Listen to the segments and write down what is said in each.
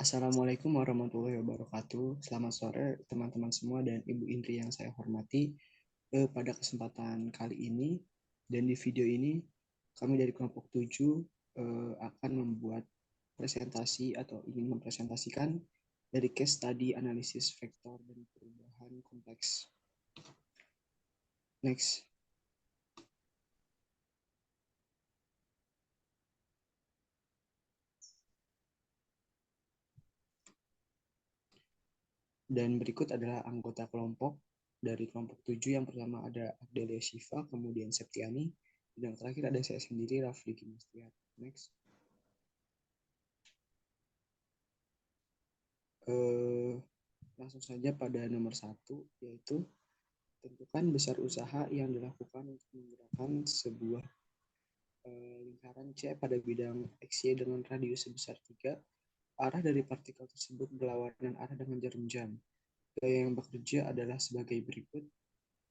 Assalamualaikum warahmatullahi wabarakatuh. Selamat sore teman-teman semua dan Ibu Indri yang saya hormati. Pada kesempatan kali ini dan di video ini kami dari kelompok 7 akan membuat presentasi atau ingin mempresentasikan dari case study analisis vektor dan perubahan kompleks. Next. Dan berikut adalah anggota kelompok dari kelompok 7. Yang pertama ada Ardelia Shiva, kemudian Septiani, dan yang terakhir ada saya sendiri, Rafli Kimistiar. Next. Langsung saja pada nomor 1, yaitu tentukan besar usaha yang dilakukan untuk menggerakkan sebuah lingkaran C pada bidang XY dengan radius sebesar 3. Arah dari partikel tersebut berlawanan arah dengan jarum jam. Gaya yang bekerja adalah sebagai berikut.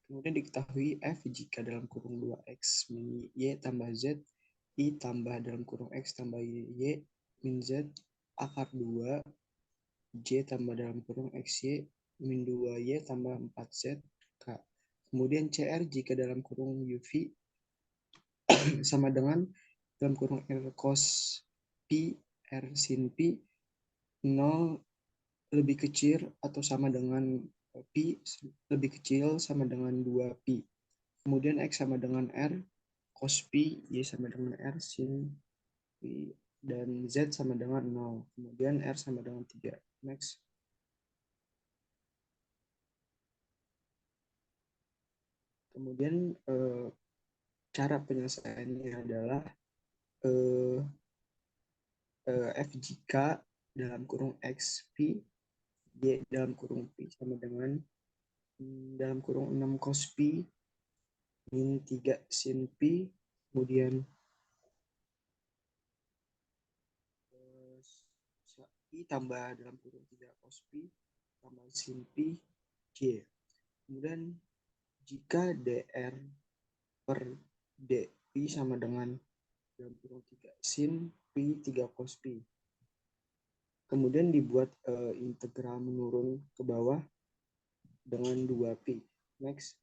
Kemudian diketahui F jika dalam kurung 2X min Y tambah Z, I tambah dalam kurung X tambah Y min Z, akar 2, J tambah dalam kurung XY min 2Y tambah 4Z, K. Kemudian CR jika dalam kurung UV sama dengan dalam kurung R cos P, R sin P, 0 lebih kecil atau sama dengan P lebih kecil sama dengan 2P. Kemudian X sama dengan R cos P, Y sama dengan R sin P, dan Z sama dengan 0. Kemudian R sama dengan 3. Next. Kemudian cara penyelesaiannya adalah F jika dalam kurung X P, Y dalam kurung P sama dengan dalam kurung 6 cos P min 3 sin P, kemudian I tambah dalam kurung 3 cos P tambah sin P, J. Kemudian jika DR per DP sama dengan dalam kurung 3 sin P 3 cos P. Kemudian dibuat integral menurun ke bawah dengan 2P. Next.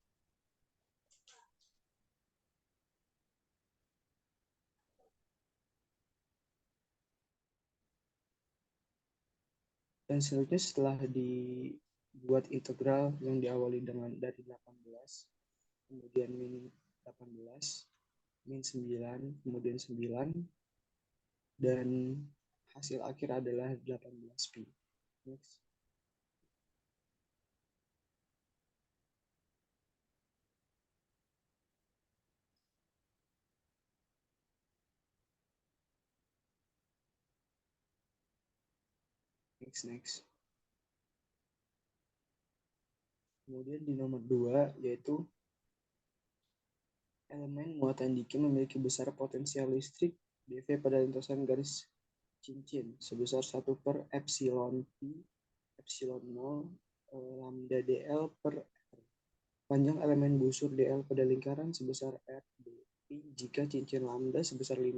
Dan selanjutnya setelah dibuat integral yang diawali dengan dari 18, kemudian min 18, min 9, kemudian 9, dan hasil akhir adalah 18Pi. Next. Next. Kemudian di nomor 2 yaitu elemen muatan dikit memiliki besar potensial listrik dV pada lintasan garis cincin sebesar 1 per epsilon P, epsilon 0, lambda dl per R. Panjang elemen busur dl pada lingkaran sebesar R dP jika cincin lambda sebesar 5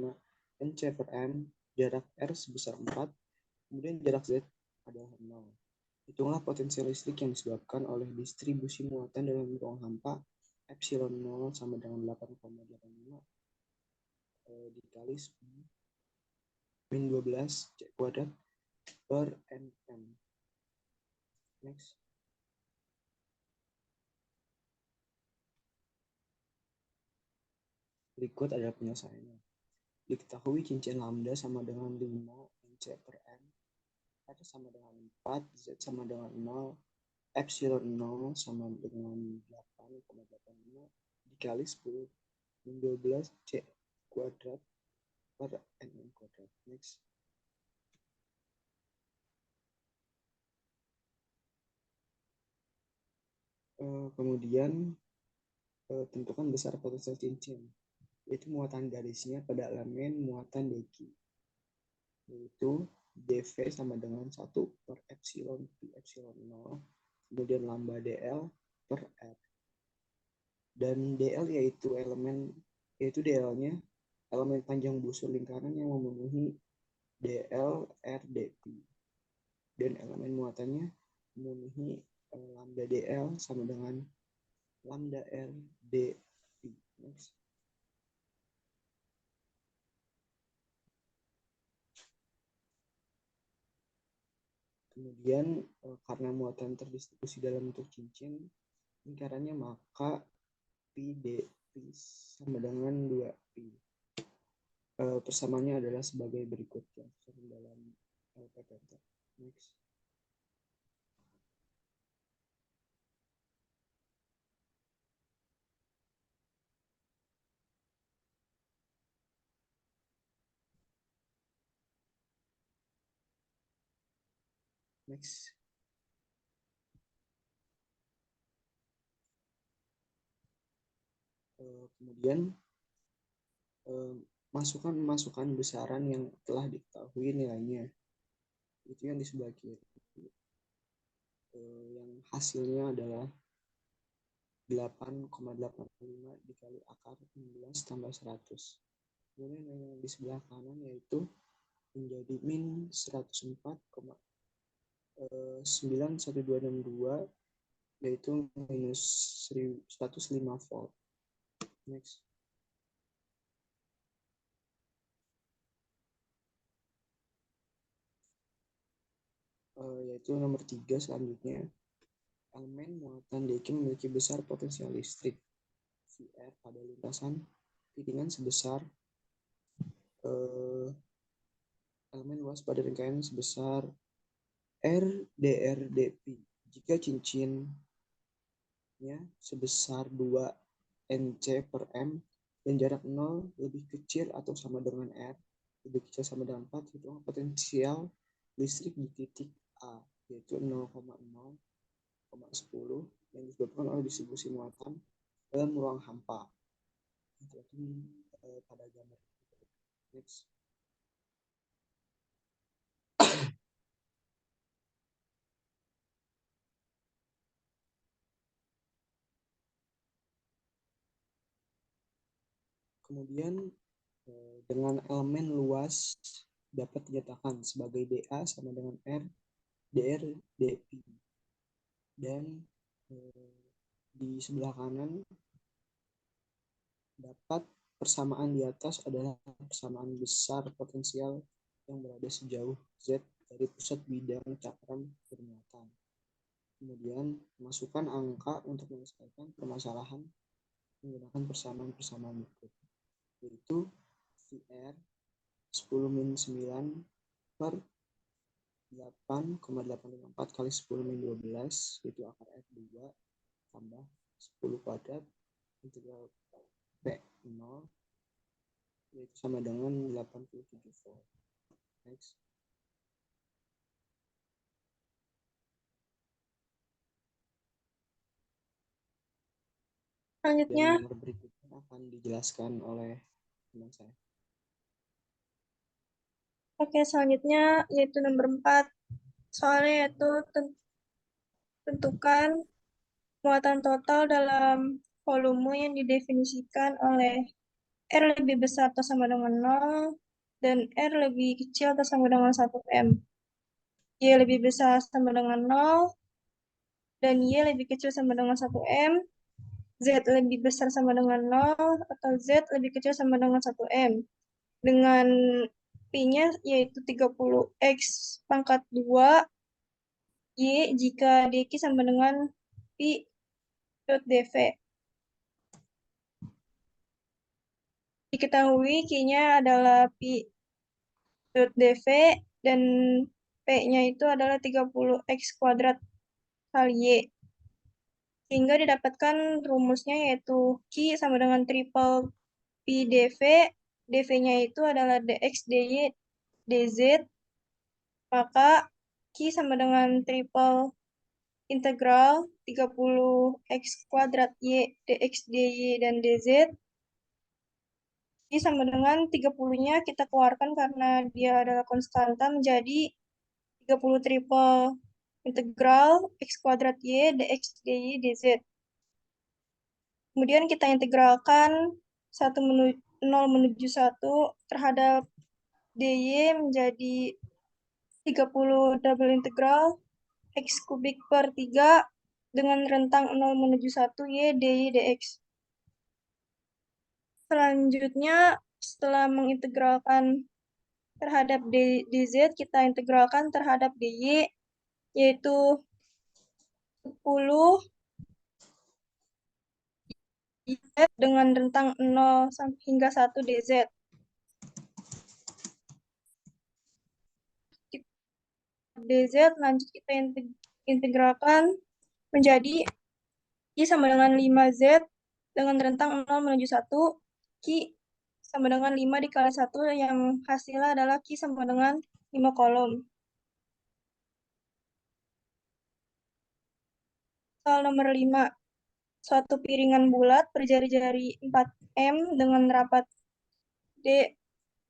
nc per m, jarak R sebesar 4, kemudian jarak Z adalah 0. Hitunglah potensial listrik yang disebabkan oleh distribusi muatan dalam ruang hampa epsilon 0 sama dengan 8,85 dikali min 12 C kuadrat per nm. Next. Berikut adalah penyelesaiannya. Diketahui cincin lambda sama dengan 5 nc per m, R sama dengan 4, Z sama dengan 0, epsilon 0 sama dengan 8,85 dikali 10 min 12 C kuadrat per nm kuadrat. Next. Kemudian tentukan besar potensial cincin, yaitu muatan garisnya pada elemen muatan deki, yaitu dV sama dengan 1 per epsilon P epsilon 0, kemudian lambda dl per R. Dan dl yaitu dl-nya elemen panjang busur lingkaran yang memenuhi dl R dP. dan elemen muatannya memenuhi lambda DL sama dengan lambda R D P. Next. Kemudian karena muatan terdistribusi dalam bentuk cincin lingkarannya, maka Pi dP sama dengan 2Pi. Persamaannya adalah sebagai berikut yang tercantum dalam LPPT. Next. Next. Kemudian masukkan besaran yang telah diketahui nilainya, itu yang di sebelah kiri, yang hasilnya adalah 8,85 dikali akar 16 tambah 100. Kemudian yang di sebelah kanan yaitu menjadi min 104,91262, yaitu minus 105 volt. Next. Yaitu nomor 3 selanjutnya. Elemen muatan deki memiliki besar potensial listrik VR pada lintasan tiringan sebesar elemen luas pada rangkaian sebesar R dr dP jika cincinnya sebesar 2 Nc per M dan jarak 0 lebih kecil atau sama dengan R, lebih kecil sama dengan 4, hitung potensial listrik di titik A, yaitu 0,0,10 yang disebabkan oleh distribusi muatan dalam ruang hampa. Itu pada gambar. Next. Kemudian dengan elemen luas dapat dinyatakan sebagai dA sama dengan R dr dP. Dan di sebelah kanan dapat persamaan di atas adalah persamaan besar potensial yang berada sejauh Z dari pusat bidang cakram bermuatan. Kemudian masukkan angka untuk menyelesaikan permasalahan menggunakan persamaan-persamaan berikut, yaitu VR 10-9 per 8,854 kali 10-12, yaitu akar F2 tambah 10 kuadrat integral P0, yaitu sama dengan 87 volt. Next. Selanjutnya, dan nomor berikutnya akan dijelaskan oleh teman saya. Oke, selanjutnya yaitu nomor 4. Soalnya yaitu tentukan muatan total dalam volume yang didefinisikan oleh R lebih besar atau sama dengan 0 dan R lebih kecil atau sama dengan 1 M. Y lebih besar sama dengan 0 dan Y lebih kecil sama dengan 1 M. Z lebih besar sama dengan 0 atau Z lebih kecil sama dengan 1 M. Dengan P-nya yaitu 30X pangkat 2 Y jika DQ sama dengan P dot DV. Diketahui Q-nya adalah P dot DV dan P-nya itu adalah 30X kuadrat kali Y. Sehingga didapatkan rumusnya yaitu Q sama dengan triple P dV. dV-nya itu adalah dx, dy, dz. Maka Q sama dengan triple integral 30x kuadrat y dx, dy, dan dz. Q sama dengan 30-nya kita keluarkan karena dia adalah konstanta menjadi 30 triple integral x kuadrat y dx, dy, dz. Kemudian kita integralkan 0 menuju 1 terhadap dy menjadi 30 double integral X kubik per 3 dengan rentang 0 menuju 1 Y dy dx. Selanjutnya, setelah mengintegralkan terhadap dz, kita integralkan terhadap dy, yaitu 10 z dengan rentang 0 hingga 1 dz. dz lanjut kita integralkan menjadi Q sama dengan 5Z dengan rentang 0 menuju 1. Q sama dengan 5 dikali 1 yang hasilnya adalah Q sama dengan 5 kolom. Soal nomor 5. Suatu piringan bulat berjari-jari 4M dengan rapat D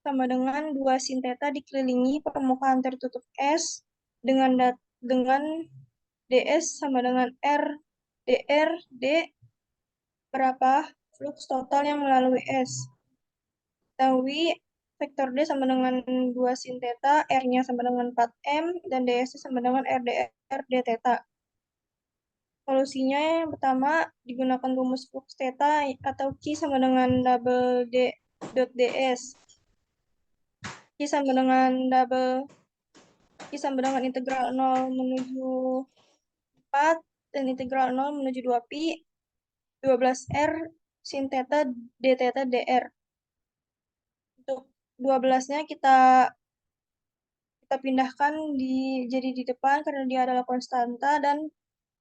sama dengan 2 sin theta dikelilingi permukaan tertutup S dengan ds sama dengan R dr d. Berapa flux total yang melalui S? Ketahui vektor D sama dengan 2 sin theta, R-nya sama dengan 4M, dan ds sama dengan R dr d theta. Solusinya yang pertama digunakan rumus flux theta atau Q sama dengan double D dot ds. Q sama dengan integral 0 menuju 4 dan integral 0 menuju 2pi 12R sin theta d theta dr. Untuk 12-nya kita pindahkan jadi di depan karena dia adalah konstanta, dan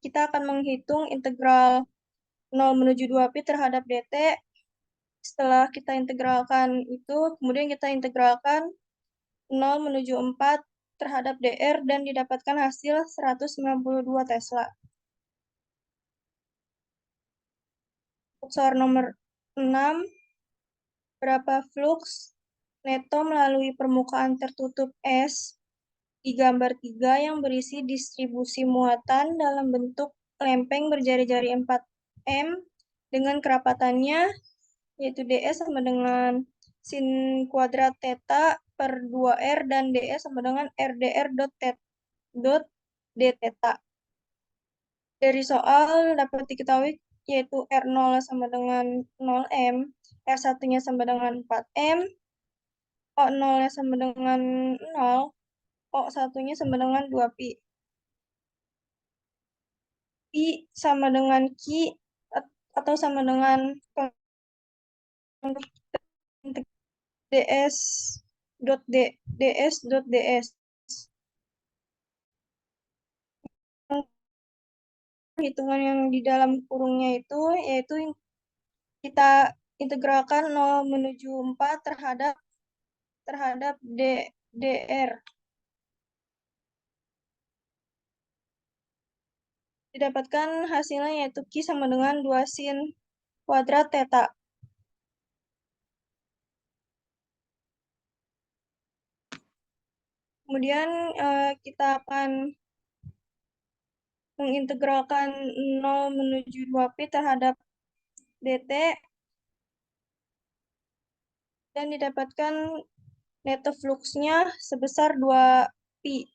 kita akan menghitung integral 0 menuju 2pi terhadap dt. Setelah kita integralkan itu, kemudian kita integralkan 0 menuju 4 terhadap dr dan didapatkan hasil 192 Tesla. Soal nomor 6, berapa flux neto melalui permukaan tertutup S di gambar 3 yang berisi distribusi muatan dalam bentuk lempeng berjari-jari 4M dengan kerapatannya, yaitu ds sama dengan sin kuadrat theta per 2R dan ds sama dengan rdr dot d theta. Dari soal dapat diketahui yaitu R0 sama dengan 0M, R1-nya sama dengan 4M, O0-nya sama dengan 0, O1-nya sama dengan 2pi. Pi sama dengan Q atau sama dengan ds dot ds. Hitungan yang di dalam kurungnya itu yaitu kita integralkan 0 menuju 4 terhadap dr. Didapatkan hasilnya yaitu Q sama dengan 2 sin kuadrat theta. Kemudian kita akan mengintegralkan 0 menuju 2pi terhadap dt dan didapatkan neto fluxnya sebesar 2pi.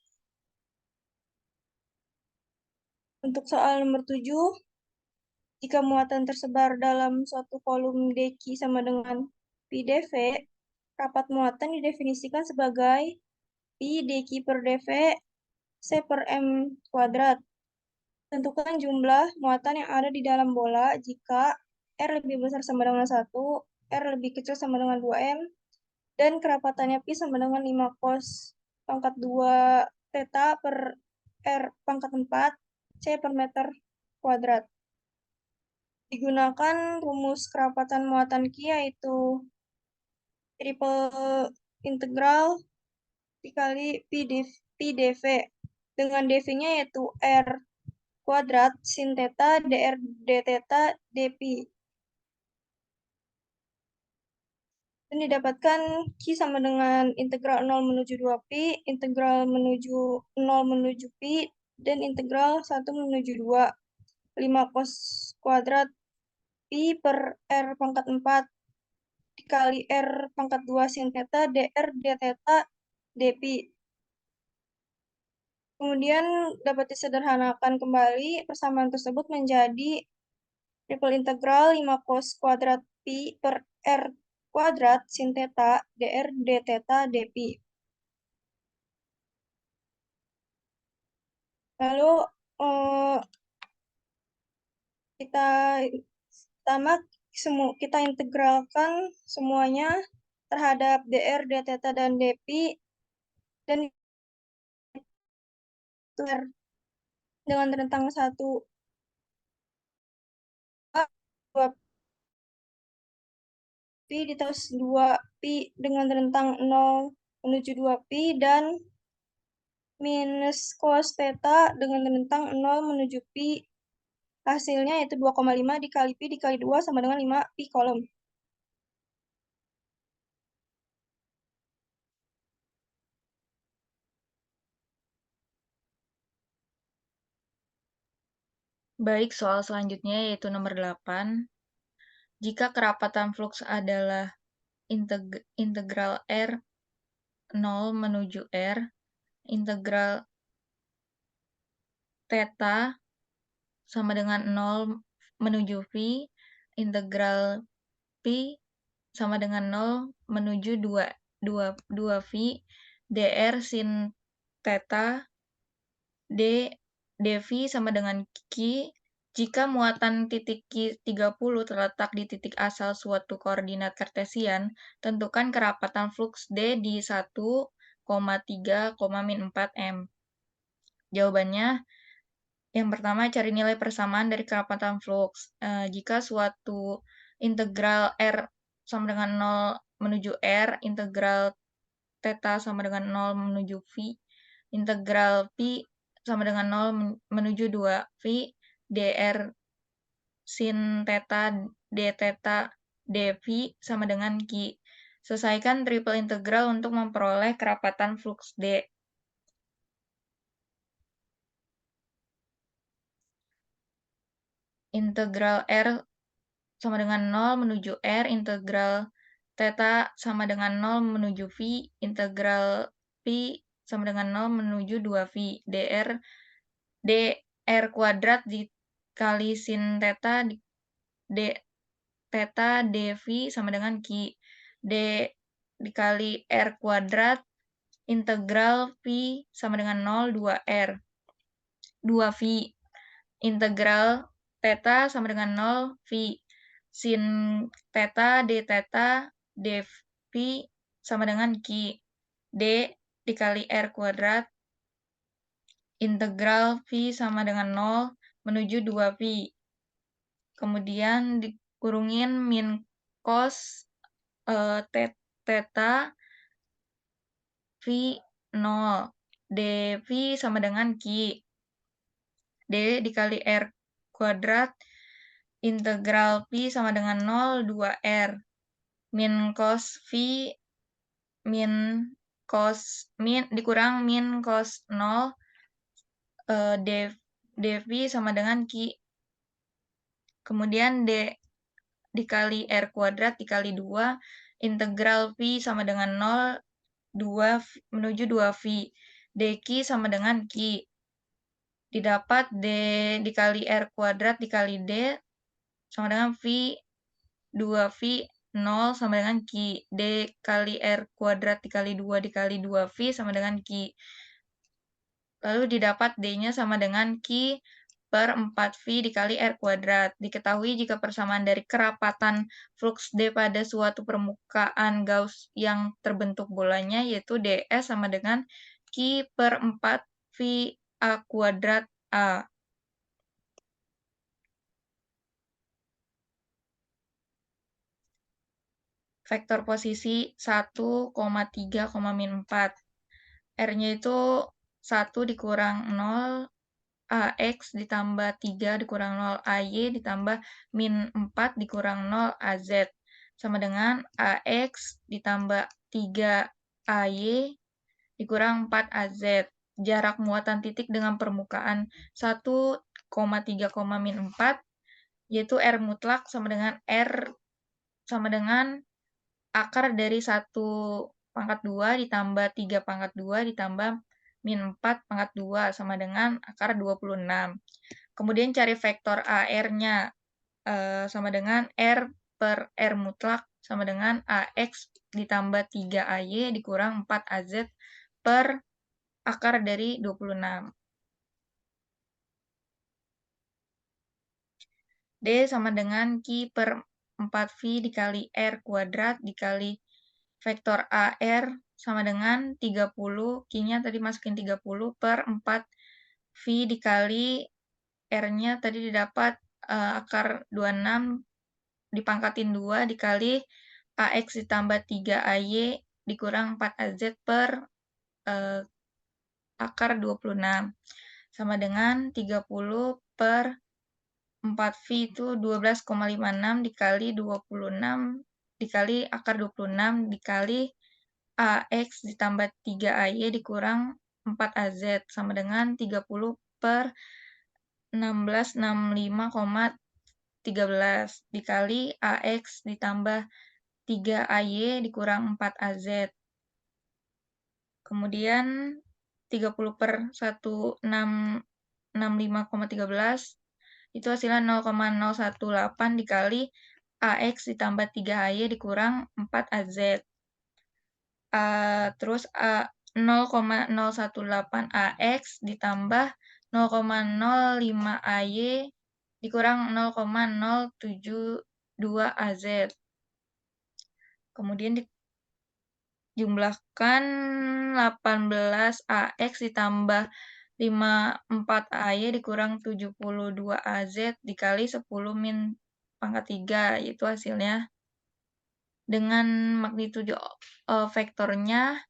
Untuk soal nomor 7, jika muatan tersebar dalam suatu kolom dq sama dengan pi dv, rapat muatan didefinisikan sebagai pi dq per dv c per m kuadrat. Tentukan jumlah muatan yang ada di dalam bola jika R lebih besar sama dengan 1, R lebih kecil sama dengan 2M, dan kerapatannya pi sama dengan 5 cos pangkat 2 theta per R pangkat 4 C per meter kuadrat. Digunakan rumus kerapatan muatan Q yaitu triple integral dikali pi dv dengan dv-nya yaitu R kuadrat sin theta dr d theta dpi. Dan didapatkan Q sama dengan integral 0 menuju 2pi, integral 0 menuju pi, dan integral 1 menuju 2. 5 cos kuadrat pi per R pangkat 4 dikali R pangkat 2 sin theta dr d theta dpi. Kemudian dapat disederhanakan kembali persamaan tersebut menjadi triple integral 5 cos kuadrat pi per r kuadrat sin theta dr d theta d pi. Lalu kita integralkan semuanya terhadap dr, d theta dan d pi dan dengan rentang 1 2 pi ditambah 2 pi dengan rentang 0 menuju 2 pi dan minus cos theta dengan rentang 0 menuju pi. Hasilnya yaitu 2,5 dikali pi dikali 2 sama dengan 5 pi kolom. Baik, soal selanjutnya yaitu nomor 8. Jika kerapatan fluks adalah integral R 0 menuju R, integral theta sama dengan 0 menuju V, integral Pi sama dengan 0 menuju 2 V, dr sin theta, dv sama dengan Q, jika muatan titik Q30 terletak di titik asal suatu koordinat kartesian, tentukan kerapatan fluks D di 1,3,-4 M. Jawabannya, yang pertama cari nilai persamaan dari kerapatan fluks. Jika suatu integral R sama dengan 0 menuju R, integral theta sama dengan 0 menuju V, integral Pi sama dengan 0 menuju 2 V, dr sin theta d theta dv sama dengan Q. Selesaikan triple integral untuk memperoleh kerapatan fluks D. Integral R sama dengan 0 menuju R, integral theta sama dengan 0 menuju V, integral Pi sama dengan 0 menuju 2V, dr kuadrat dikali sin theta d theta dv sama dengan Q. D dikali R kuadrat integral Pi sama dengan 0 2R 2V, integral theta sama dengan 0 V, sin theta d theta dv sama dengan Q. D dikali R kuadrat integral V sama dengan 0 menuju 2V. Kemudian dikurungin min cos theta V 0. dv sama dengan Q. D dikali R kuadrat integral Pi sama dengan 0 2R min cos V dikurang min cos 0 dv sama dengan Q. Kemudian D dikali R kuadrat dikali 2 integral V sama dengan 0 2 menuju 2V dq sama dengan Q. Didapat D dikali R kuadrat dikali D sama dengan V 2V 0 sama dengan Q. D kali R kuadrat dikali 2 dikali 2V sama dengan Q. Lalu didapat D-nya sama dengan Q per 4V dikali R kuadrat. Diketahui jika persamaan dari kerapatan fluks D pada suatu permukaan Gauss yang terbentuk bolanya yaitu ds sama dengan Q per 4V A kuadrat A. Vektor posisi 1,3,-4. R-nya itu 1 dikurang 0 AX ditambah 3 dikurang 0 AY ditambah min 4 dikurang 0 AZ sama dengan AX ditambah 3 AY dikurang 4 AZ. Jarak muatan titik dengan permukaan 1,3,-4 yaitu R mutlak sama dengan R sama dengan akar dari 1 pangkat 2 ditambah 3 pangkat 2 ditambah min 4 pangkat 2 sama dengan akar 26. Kemudian cari vektor AR-nya sama dengan R per R mutlak sama dengan AX ditambah 3AY dikurang 4AZ per akar dari 26. D sama dengan Q per 4V dikali R kuadrat dikali vektor AR sama dengan 30, Q-nya tadi masukin 30 per 4V dikali R-nya tadi didapat akar 26 dipangkatin 2 dikali AX ditambah 3AY dikurang 4AZ per akar 26 sama dengan 30 per 4V itu 12,56 dikali 26 dikali akar 26 dikali AX ditambah 3AY dikurang 4AZ sama dengan 30 per 1665,13 dikali AX ditambah 3AY dikurang 4AZ. Kemudian 30 per 1665,13 itu hasilnya 0,018 dikali AX ditambah 3AY dikurang 4AZ. Terus 0,018 AX ditambah 0,05 AY dikurang 0,072 AZ. Kemudian dijumlahkan 18 AX ditambah 54 AY dikurang 72 AZ dikali 10 min pangkat 3, yaitu hasilnya dengan magnitudo vektornya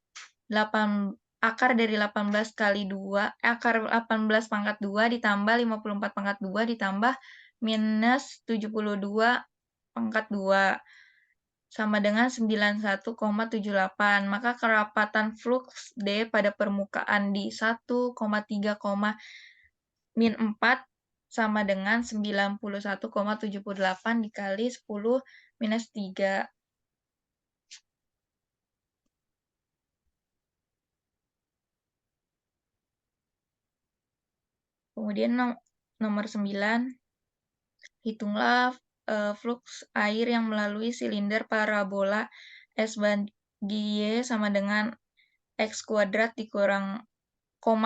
akar dari 18 kali 2, akar 18 pangkat 2 ditambah 54 pangkat 2 ditambah minus 72 pangkat 2 sama dengan 91,78. Maka kerapatan fluks D pada permukaan di 1,3, min 4 sama dengan 91,78 dikali 10 minus 3. Kemudian nomor 9, hitunglah fluks air yang melalui silinder parabola S bagi Y sama dengan X kuadrat dikurang 0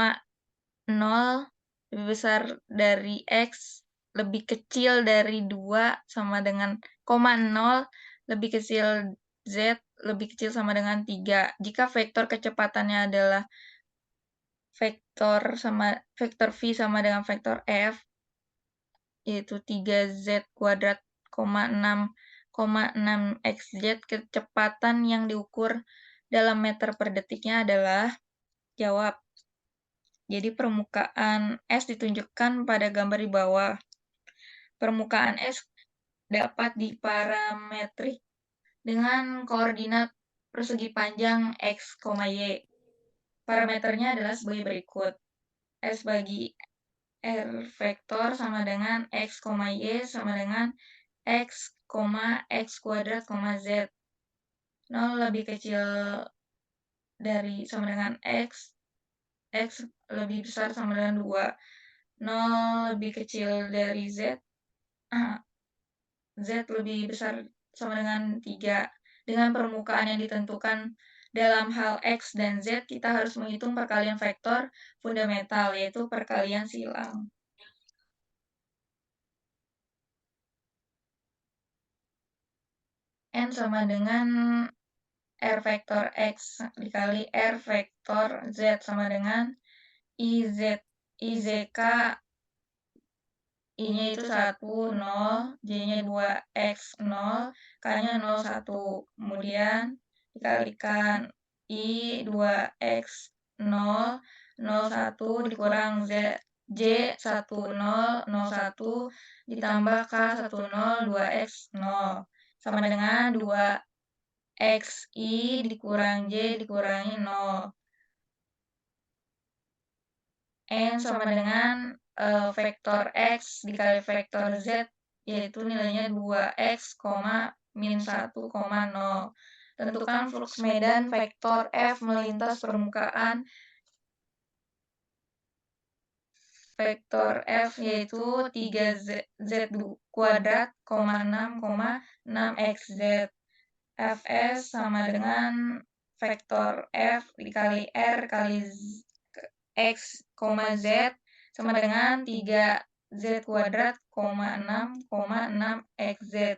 lebih besar dari X lebih kecil dari 2 sama dengan 0 lebih kecil Z lebih kecil sama dengan 3. Jika vektor kecepatannya adalah vektor V sama dengan vektor F, yaitu 3Z kuadrat, 6,6XZ, kecepatan yang diukur dalam meter per detiknya adalah, jawab. Jadi permukaan S ditunjukkan pada gambar di bawah. Permukaan S dapat diparametrik dengan koordinat persegi panjang X, Y. Parameternya adalah sebagai berikut. S bagi R vektor sama dengan X, Y sama dengan X, X kuadrat, Z. 0 lebih kecil dari sama dengan X lebih besar sama dengan 2. 0 lebih kecil dari Z lebih besar sama dengan 3. Dengan permukaan yang ditentukan dalam hal X dan Z, kita harus menghitung perkalian vektor fundamental, yaitu perkalian silang. N sama dengan R vektor X dikali R vektor Z sama dengan IZK, I-nya itu 1, 0, J-nya 2X, 0, K-nya 0, 1. Kemudian dikalikan I 2X, 0, 0, 1 dikurang J 1, 0, 0, 1 ditambah K 1, 0, 2X, 0. Sama dengan 2XI dikurang J dikurangi 0. N sama dengan vektor X dikali vektor Z, yaitu nilainya 2X, min 1,0. Tentukan fluks medan vektor F melintas permukaan vektor F yaitu 3z kuadrat, 6,6xz. Fs sama dengan vektor F dikali R kali X, Z sama dengan 3z kuadrat, 6,6xz.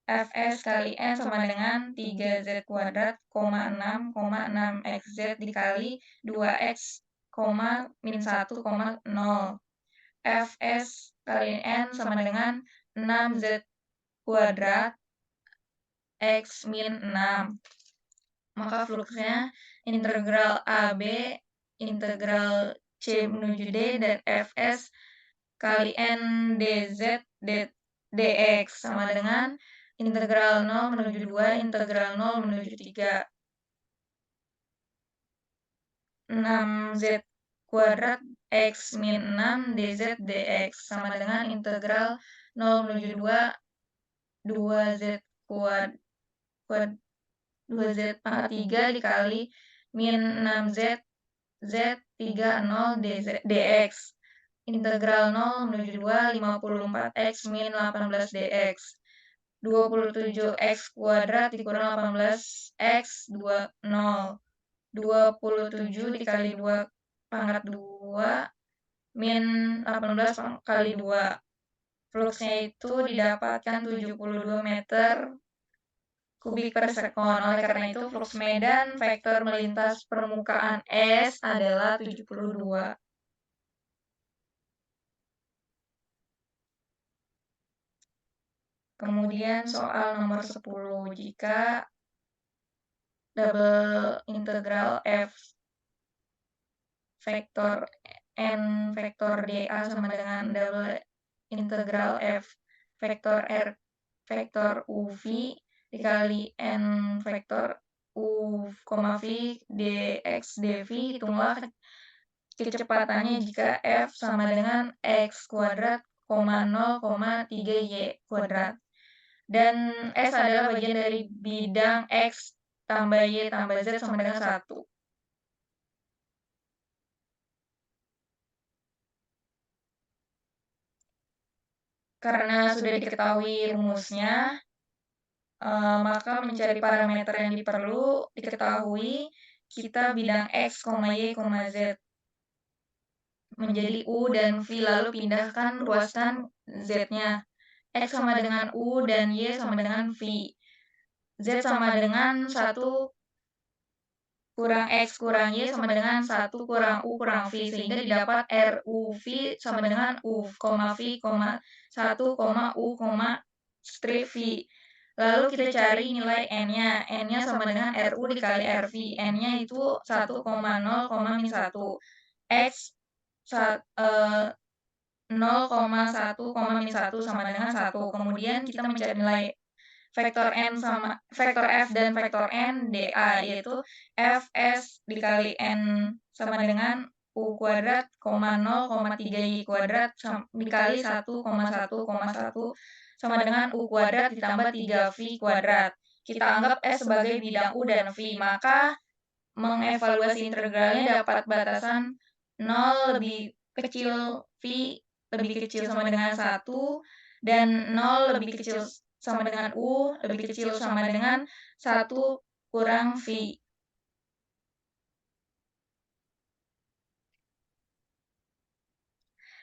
Fs kali N sama dengan 3z kuadrat, 6,6xz dikali 2x, min 1,0. Fs kali N sama dengan 6z kuadrat, X min 6. Maka fluksnya integral AB, integral C menuju D, dan Fs kali N dz dx sama dengan integral 0 menuju 2, integral 0 menuju 3. 6z kuadrat X min 6 dz dx sama dengan integral 0 menuju 2, 2z kuadrat 2z pangkat 3 dikali min 6z z 30 dx. Integral 0 menuju 2, 54x min 18 dx. 27x kuadrat dikurang 18x 0. 27 dikali 2 pangkat 2 min 18 kali 2. Fluksnya itu didapatkan 72 meter kubik per sekon. Oleh karena itu, fluks medan vektor melintas permukaan S adalah 72. Kemudian soal nomor 10. Jika double integral F vektor N vektor dA sama dengan double integral F vektor R vektor UV dikali N vektor U, V dx dv, hitunglah kecepatannya jika F sama dengan X kuadrat, 0,3y kuadrat. Dan S adalah bagian dari bidang X tambah Y tambah Z sama dengan 1. Karena sudah diketahui rumusnya, maka mencari parameter yang diperlu diketahui, kita bidang X, Y, Z menjadi U dan V, lalu pindahkan ruaskan Z-nya. X sama dengan U dan Y sama dengan V. Z sama dengan 1 kurang X kurang Y sama dengan 1 kurang U kurang V, sehingga didapat RUV sama dengan U, V, 1, U, strip V. Lalu kita cari nilai N-nya. N-nya sama dengan RU dikali RV. N-nya itu 1,0, min 1. X 0,1, min 1 sama dengan 1. Kemudian kita mencari nilai vektor N sama vektor F dan vektor N dA, yaitu Fs dikali N sama dengan U kuadrat, 0,3y kuadrat dikali 1,1,1 sama dengan U kuadrat ditambah 3V kuadrat. Kita anggap S sebagai bidang U dan V, maka mengevaluasi integralnya dapat batasan 0 lebih kecil V lebih kecil sama dengan 1, dan 0 lebih kecil sama dengan U lebih kecil sama dengan 1 kurang V.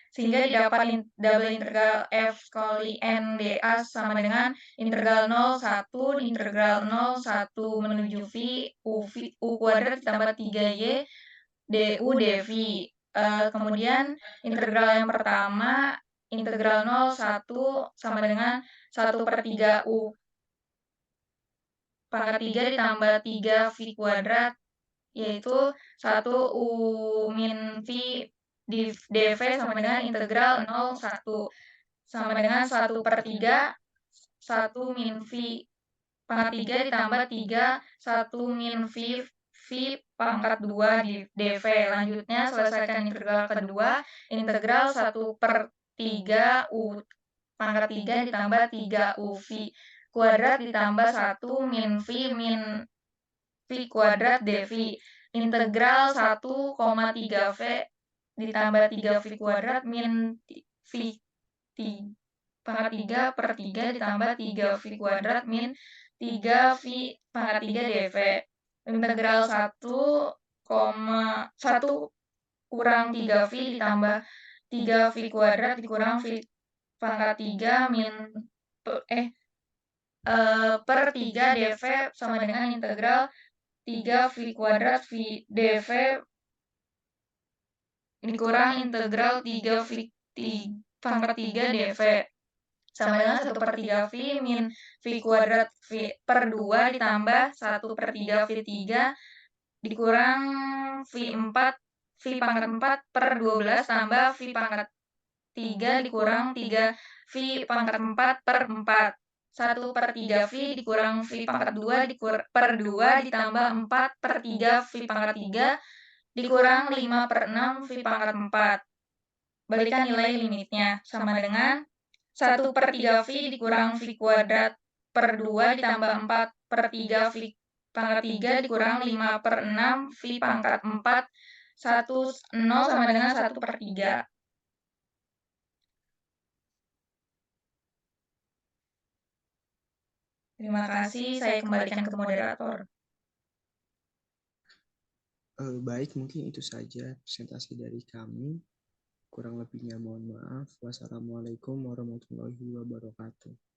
Sehingga didapat double integral F kali N dA sama dengan integral 0, 1, integral 0, 1 menuju V, U kuadrat ditambah 3Y, du dv. Kemudian integral yang pertama, integral 0, 1 sama dengan 1/3 U pangkat 3 ditambah 3V kuadrat, yaitu 1 U min V dv sama dengan integral 0, 1 sama dengan 1/3 1 min V pangkat 3 ditambah 3 1 min V pangkat 2 di dv. Lanjutnya selesaikan integral kedua, integral 1/3 U pangkat 3 ditambah 3 UV kuadrat ditambah 1 min V kuadrat dv. Integral 1,3V ditambah 3V kuadrat min V pangkat 3 per 3 ditambah 3V kuadrat min 3V pangkat 3 dV. Integral 1, 1 kurang 3V ditambah 3V kuadrat dikurang V pangkat 3 min per 3 dV sama dengan integral 3V kuadrat V dV dikurang integral 3V pangkat 3 dV sama dengan 1 per 3V min V kuadrat V per 2 ditambah 1 per 3 V3 dikurang V4 V pangkat 4 per 12 tambah V pangkat 3 dikurang 3V pangkat 4 per 4. 1 per 3V dikurang V pangkat 2 per 2 ditambah 4 per 3V pangkat 3 dikurang 5 per 6V pangkat 4. Balikan nilai limitnya sama dengan 1 per 3V dikurang V kuadrat per 2 ditambah 4 per 3V pangkat 3 dikurang 5 per 6V pangkat 4. 0 sama dengan 1 per 3. Terima kasih, saya kembalikan ke moderator. Baik, mungkin itu saja presentasi dari kami. Kurang lebihnya mohon maaf. Wassalamualaikum warahmatullahi wabarakatuh.